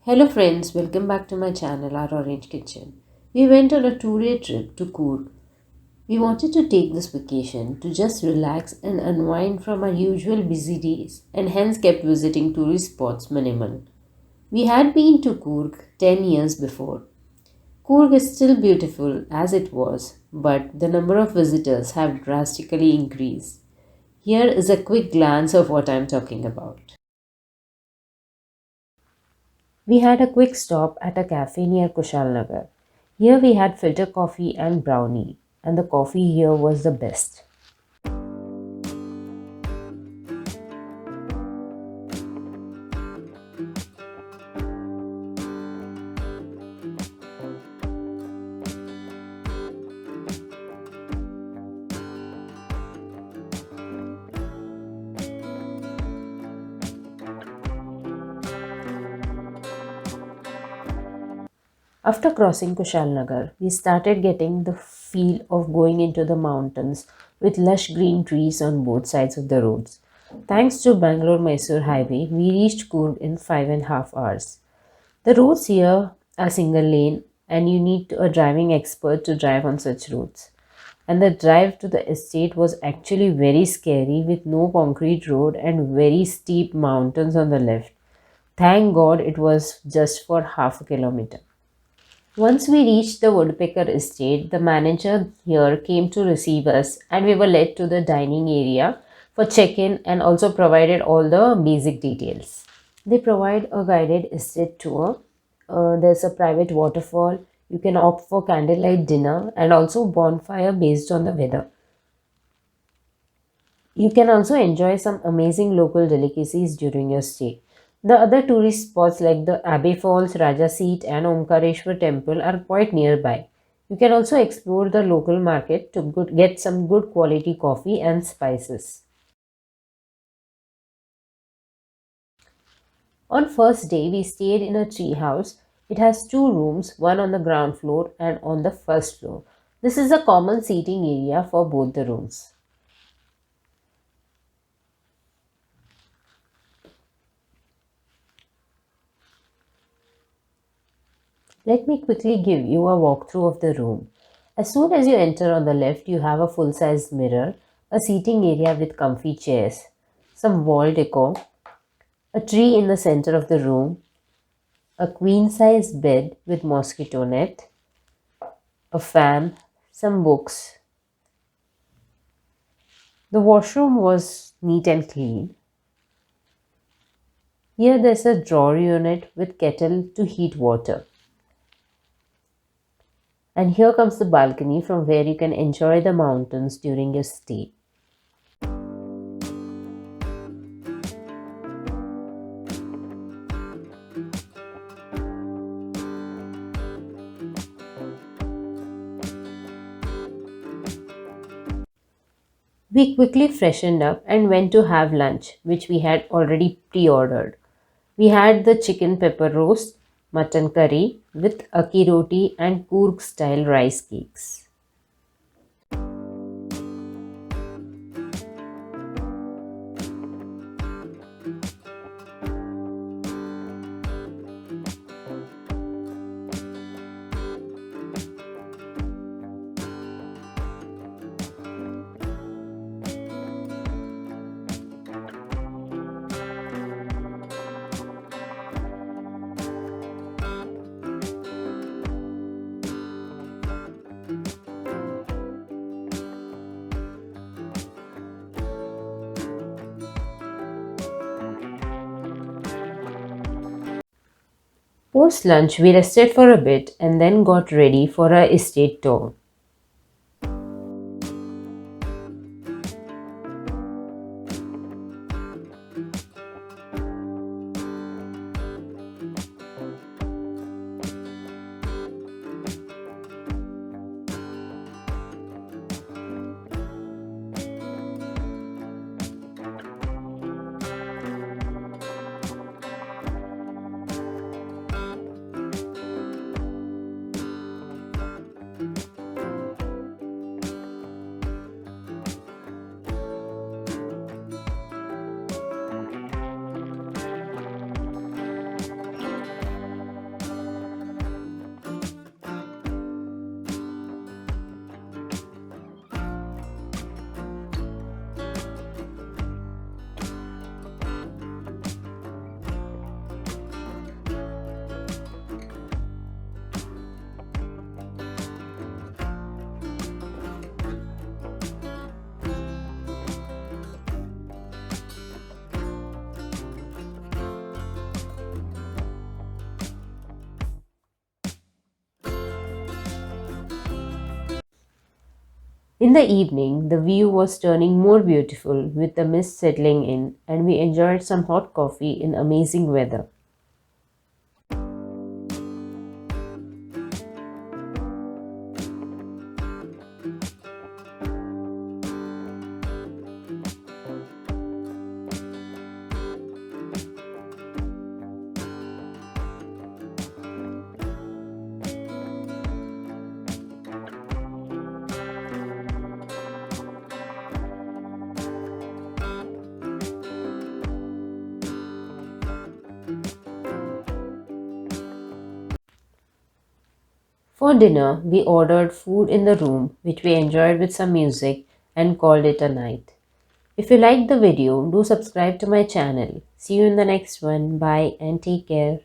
Hello friends, welcome back to my channel, Our Orange Kitchen. We went on a 2-day trip to Coorg. We wanted to take this vacation to just relax and unwind from our usual busy days and hence kept visiting tourist spots minimal. We had been to Coorg 10 years before. Coorg is still beautiful as it was, but the number of visitors have drastically increased. Here is a quick glance of what I am talking about. We had a quick stop at a cafe near Kushalnagar. Here we had filter coffee and brownie, and the coffee here was the best. After crossing Kushalnagar, we started getting the feel of going into the mountains with lush green trees on both sides of the roads. Thanks to Bangalore-Mysore highway, we reached Coorg in 5.5 hours. The roads here are single lane and you need a driving expert to drive on such roads. And the drive to the estate was actually very scary with no concrete road and very steep mountains on the left. Thank God it was just for half a kilometer. Once we reached the Woodpecker Estate, the manager here came to receive us and we were led to the dining area for check-in and also provided all the basic details. They provide a guided estate tour. There's a private waterfall. You can opt for candlelight dinner and also bonfire based on the weather. You can also enjoy some amazing local delicacies during your stay. The other tourist spots like the Abbey Falls, Raja Seat and Omkareshwar Temple are quite nearby. You can also explore the local market to get some good quality coffee and spices. On first day, we stayed in a tree house. It has two rooms, one on the ground floor and on the first floor. This is a common seating area for both the rooms. Let me quickly give you a walkthrough of the room. As soon as you enter on the left, you have a full-size mirror, a seating area with comfy chairs, some wall decor, a tree in the center of the room, a queen-size bed with mosquito net, a fan, some books. The washroom was neat and clean. Here there's a drawer unit with kettle to heat water. And here comes the balcony from where you can enjoy the mountains during your stay. We quickly freshened up and went to have lunch, which we had already pre-ordered. We had the chicken pepper roast, mutton curry with akki roti and Coorg style rice cakes. Post lunch, we rested for a bit and then got ready for our estate tour. In the evening, the view was turning more beautiful with the mist settling in, and we enjoyed some hot coffee in amazing weather. For dinner, we ordered food in the room, which we enjoyed with some music and called it a night. If you liked the video, do subscribe to my channel. See you in the next one. Bye and take care.